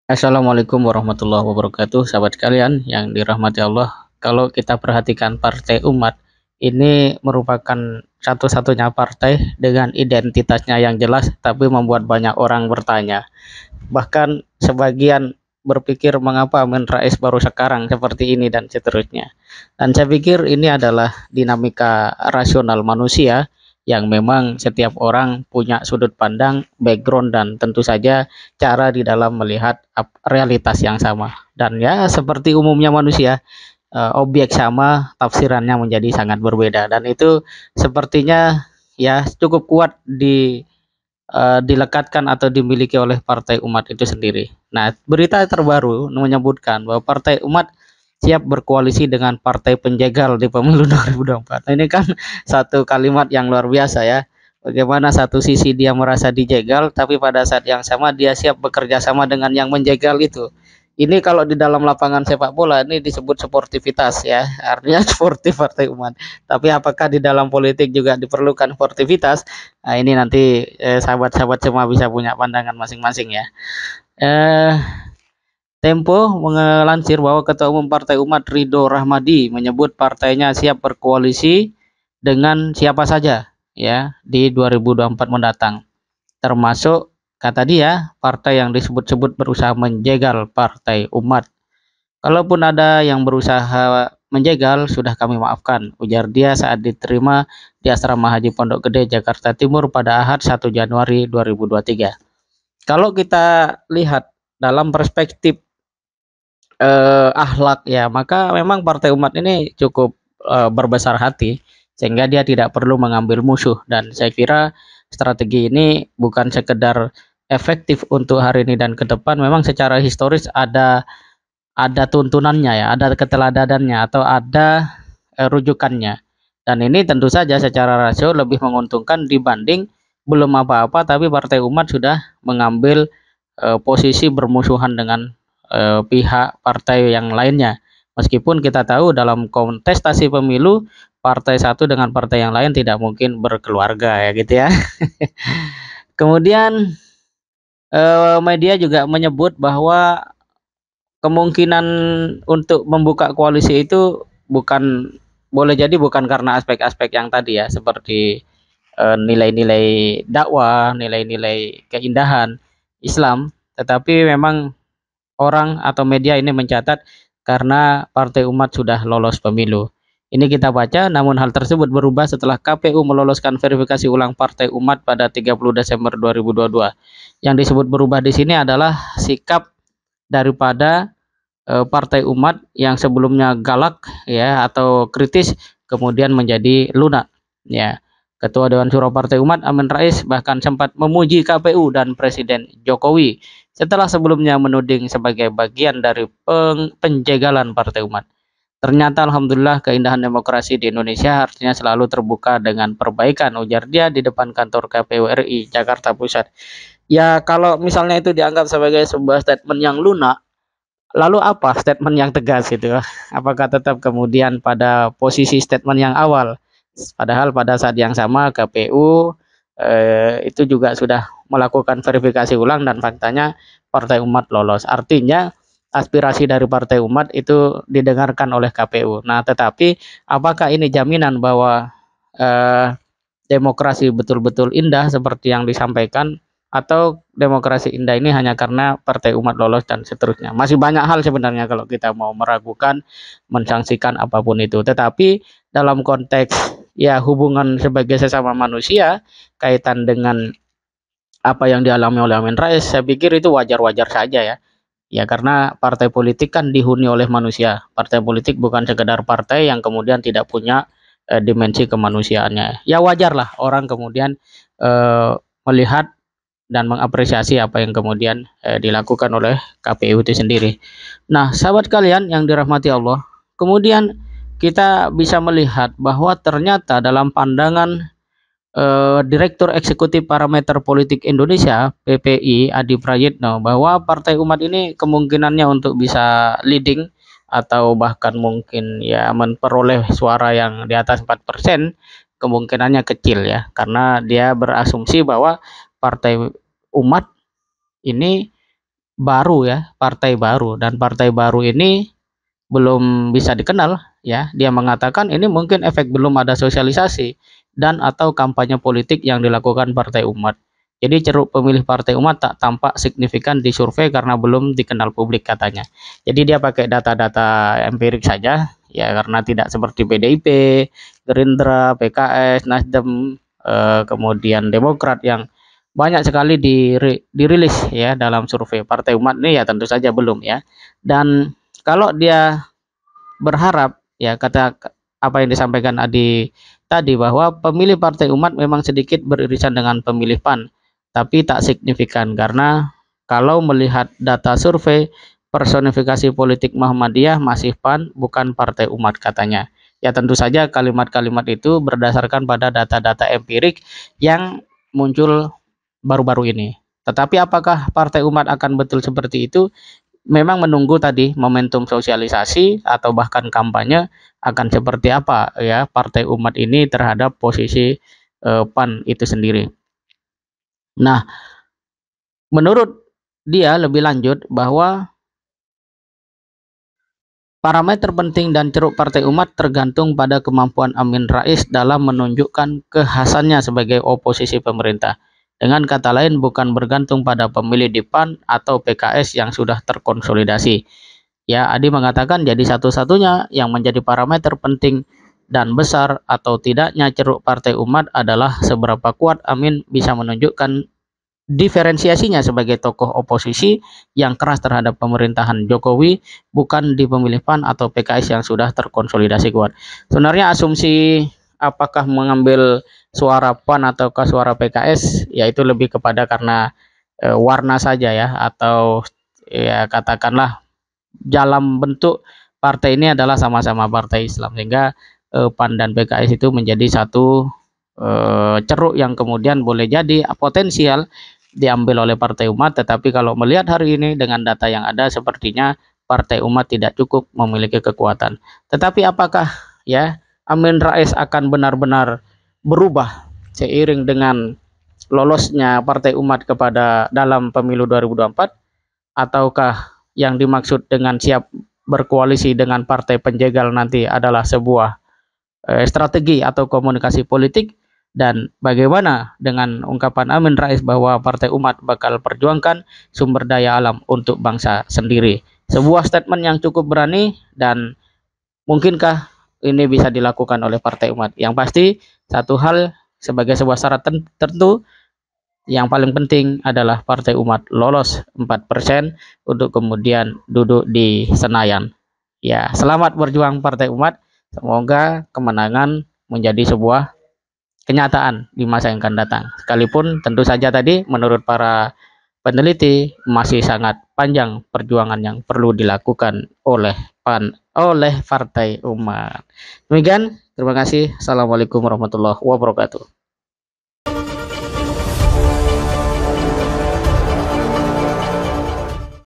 Assalamualaikum warahmatullahi wabarakatuh, sahabat sekalian yang dirahmati Allah. Kalau kita perhatikan Partai Umat, ini merupakan satu-satunya partai dengan identitasnya yang jelas, tapi membuat banyak orang bertanya. Bahkan sebagian berpikir mengapa Amin Rais baru sekarang seperti ini dan seterusnya. Dan saya pikir ini adalah dinamika rasional manusia yang memang setiap orang punya sudut pandang, background, dan tentu saja cara di dalam melihat realitas yang sama. Dan ya seperti umumnya manusia, objek sama, tafsirannya menjadi sangat berbeda. Dan itu sepertinya ya cukup kuat dilekatkan atau dimiliki oleh Partai Umat itu sendiri. Nah, berita terbaru menyebutkan bahwa Partai Umat siap berkoalisi dengan partai penjegal di pemilu 2024. Nah, ini kan satu kalimat yang luar biasa ya. Bagaimana satu sisi dia merasa dijegal, tapi pada saat yang sama dia siap bekerja sama dengan yang menjegal itu. Ini kalau di dalam lapangan sepak bola ini disebut sportivitas ya, artinya sportif Partai Umat. Tapi apakah di dalam politik juga diperlukan sportivitas? Nah, ini nanti sahabat-sahabat semua bisa punya pandangan masing-masing ya. Eh, Tempo melansir bahwa Ketua Umum Partai Umat Ridho Rahmadi menyebut partainya siap berkoalisi dengan siapa saja ya di 2024 mendatang. Termasuk kata dia partai yang disebut-sebut berusaha menjegal Partai Umat. Kalaupun ada yang berusaha menjegal, sudah kami maafkan, ujar dia saat diterima di Asrama Haji Pondok Gede, Jakarta Timur pada Ahad 1 Januari 2023. Kalau kita lihat dalam perspektif akhlak ya, maka memang Partai Umat ini cukup berbesar hati sehingga dia tidak perlu mengambil musuh, dan saya kira strategi ini bukan sekedar efektif untuk hari ini dan ke depan, memang secara historis ada tuntunannya ya, ada keteladadannya atau ada rujukannya. Dan ini tentu saja secara rasio lebih menguntungkan dibanding belum apa-apa tapi Partai Umat sudah mengambil posisi bermusuhan dengan pihak partai yang lainnya. Meskipun kita tahu dalam kontestasi pemilu partai satu dengan partai yang lain tidak mungkin berkeluarga ya gitu ya. Kemudian media juga menyebut bahwa kemungkinan untuk membuka koalisi itu bukan boleh jadi bukan karena aspek-aspek yang tadi ya, seperti nilai-nilai dakwah, nilai-nilai keindahan Islam, tetapi memang orang atau media ini mencatat karena Partai Umat sudah lolos pemilu. Ini kita baca, namun hal tersebut berubah setelah KPU meloloskan verifikasi ulang Partai Umat pada 30 Desember 2022. Yang disebut berubah di sini adalah sikap daripada Partai Umat yang sebelumnya galak ya atau kritis kemudian menjadi lunak ya. Ketua Dewan Syuro Partai Umat Amin Rais bahkan sempat memuji KPU dan Presiden Jokowi setelah sebelumnya menuding sebagai bagian dari penjagalan Partai Umat. Ternyata alhamdulillah keindahan demokrasi di Indonesia artinya selalu terbuka dengan perbaikan, ujar dia di depan kantor KPU RI Jakarta Pusat. Ya kalau misalnya itu dianggap sebagai sebuah statement yang lunak, lalu apa statement yang tegas itu? Apakah tetap kemudian pada posisi statement yang awal? Padahal pada saat yang sama KPU itu juga sudah melakukan verifikasi ulang dan faktanya Partai Umat lolos. Artinya aspirasi dari Partai Umat itu didengarkan oleh KPU. Nah, tetapi apakah ini jaminan bahwa eh, demokrasi betul-betul indah seperti yang disampaikan, atau demokrasi indah ini hanya karena Partai Umat lolos dan seterusnya? Masih banyak hal sebenarnya kalau kita mau meragukan, mensangsikan apapun itu. Tetapi dalam konteks ya hubungan sebagai sesama manusia, kaitan dengan apa yang dialami oleh Amin Rais, saya pikir itu wajar-wajar saja ya. Ya karena partai politik kan dihuni oleh manusia. Partai politik bukan sekedar partai yang kemudian tidak punya dimensi kemanusiaannya. Ya wajar lah orang kemudian melihat dan mengapresiasi apa yang kemudian dilakukan oleh KPU itu sendiri. Nah, sahabat kalian yang dirahmati Allah, kemudian kita bisa melihat bahwa ternyata dalam pandangan Direktur Eksekutif Parameter Politik Indonesia (PPI) Adi Prayitno, bahwa Partai Umat ini kemungkinannya untuk bisa leading atau bahkan mungkin ya memperoleh suara yang di atas 4% kemungkinannya kecil ya, karena dia berasumsi bahwa Partai Umat ini baru ya, partai baru, dan partai baru ini belum bisa dikenal ya. Dia mengatakan ini mungkin efek belum ada sosialisasi dan atau kampanye politik yang dilakukan Partai Umat. Jadi ceruk pemilih Partai Umat tak tampak signifikan di survei karena belum dikenal publik katanya. Jadi dia pakai data-data empirik saja ya, karena tidak seperti PDIP, Gerindra, PKS, Nasdem, kemudian Demokrat yang banyak sekali dirilis ya dalam survei. Partai Umat ini ya tentu saja belum ya. Dan kalau dia berharap ya, kata apa yang disampaikan Adi tadi, bahwa pemilih Partai Umat memang sedikit beririsan dengan pemilih PAN, tapi tak signifikan karena kalau melihat data survei personifikasi politik Muhammadiyah masih PAN bukan Partai Umat katanya. Ya tentu saja kalimat-kalimat itu berdasarkan pada data-data empirik yang muncul baru-baru ini. Tetapi apakah Partai Umat akan betul seperti itu? Memang menunggu tadi momentum sosialisasi atau bahkan kampanye akan seperti apa ya Partai Umat ini terhadap posisi PAN itu sendiri. Nah, menurut dia lebih lanjut bahwa parameter penting dan ceruk Partai Umat tergantung pada kemampuan Amin Rais dalam menunjukkan kekhasannya sebagai oposisi pemerintah. Dengan kata lain, bukan bergantung pada pemilih di PAN atau PKS yang sudah terkonsolidasi. Ya, Adi mengatakan jadi satu-satunya yang menjadi parameter penting dan besar atau tidaknya ceruk Partai Umat adalah seberapa kuat Amin bisa menunjukkan diferensiasinya sebagai tokoh oposisi yang keras terhadap pemerintahan Jokowi, bukan di pemilih PAN atau PKS yang sudah terkonsolidasi kuat. Sebenarnya asumsi apakah mengambil suara PAN atau ke suara PKS, yaitu lebih kepada karena warna saja ya, atau ya katakanlah dalam bentuk partai ini adalah sama-sama partai Islam, sehingga PAN dan PKS itu menjadi satu ceruk yang kemudian boleh jadi potensial diambil oleh Partai Umat. Tetapi kalau melihat hari ini dengan data yang ada, sepertinya Partai Umat tidak cukup memiliki kekuatan. Tetapi apakah ya Amin Rais akan benar-benar berubah seiring dengan lolosnya Partai Umat kepada dalam pemilu 2024, ataukah yang dimaksud dengan siap berkoalisi dengan partai penjegal nanti adalah sebuah strategi atau komunikasi politik? Dan bagaimana dengan ungkapan Amin Rais bahwa Partai Umat bakal perjuangkan sumber daya alam untuk bangsa sendiri? Sebuah statement yang cukup berani, dan mungkinkah ini bisa dilakukan oleh Partai Umat? Yang pasti satu hal, sebagai sebuah syarat tertentu, yang paling penting adalah Partai Umat lolos 4% untuk kemudian duduk di Senayan. Ya, selamat berjuang Partai Umat. Semoga kemenangan menjadi sebuah kenyataan di masa yang akan datang. Sekalipun tentu saja tadi menurut para peneliti masih sangat panjang perjuangan yang perlu dilakukan oleh PAN, oleh Partai Umat. Demikian, terima kasih. Assalamualaikum warahmatullahi wabarakatuh.